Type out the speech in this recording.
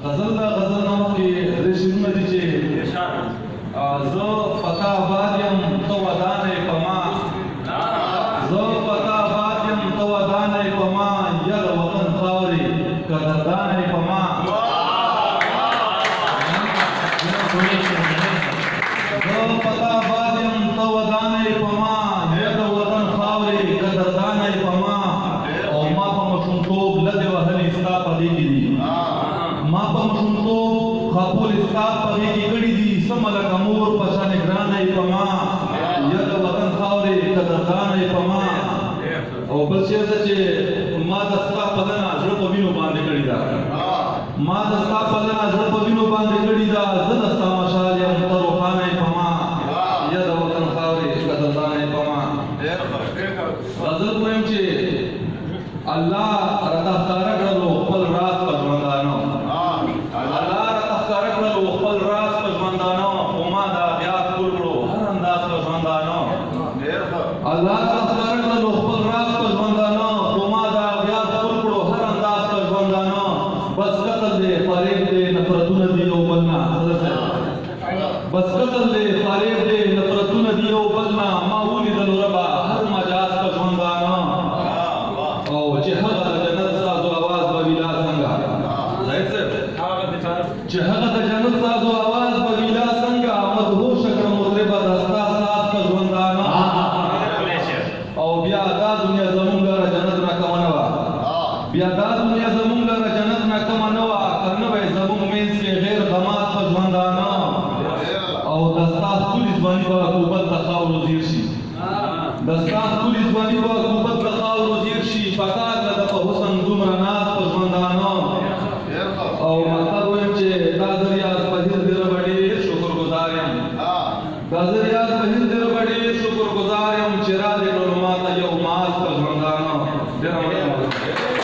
غزل نامه کې درې شعرونه دي چې زه پتا آباد یم ته ودان یې په ما زه پتا آباد یم ته ودان یې په ما یاره وطن خاورې قدردان یې په ما زه پتا آباد یم ته ودان یې په ما یاره وطن خاورې قدردان یې په ما او ما په ماشومتوب لدې وهلې ستا په دې کې دي ما په ماشومتوب خاپول ستا په دې کې کړي دي سمه لکه مور په شان ګرانه یې په ما یاره وطن خاورې قدردانه یې په ما او بل شعر ده چې ما د ستا پلنه زړه په وینو باندې کړې ده ما د ستا پلنه زړه په وینو باندې کړې ده زه د ستا مشال یم ته روښانه یې په ما یاره وطن خاورې قدردانه یې په ما غزل وایم چې الله راته ښکاره کړلو خپل راز په ژوندانو الله راته ښکاره کړلو خپل راز په ژوندانو خو ما دا بیا ټول کړو هر انداز په ژوندانو الله راته ښکاره کړلو خپل راز په ژوندانو خو ما دا بیا ټول کړو هر انداز په ژوندانو بس قتل دی فریب دی نفرتونه دي یو بل نه بس قتل دی فریب دی نفرتونه دي یو بل نه ما ولیدلو ربه هر مجاز په ژوندانو او چې هغه د جنت سازو आवाज به ویلا څنګه چې هغه د جنت سازو आवाज به ویلا څنګه مدهوش کړم مطرب دستا ساز په ژوندانو او بیا دا دنیا زمونږ له جنت نه کم نه وه بیا دا دنیا زمونږ له جنت نه کم نه وه که نه وی زمونږ منځ کې غیر غماز په ژوندانو او د ستا ښکلي ځواني به عقوبت د خاورو زیر شي د ستا ښکلي ځواني به عقوبت د خاورو زیر شي پکار ده د په حسن دومره ناز په ژوندانو او مطلب وایم چې دا زه ریاض پذیر دې ربه ډېر شکرګزار یم دا زه ریاض پذیر دې ربه ډېر شکرګزار یم چې را دې کړلو ما ته یو ماز په ژوندانو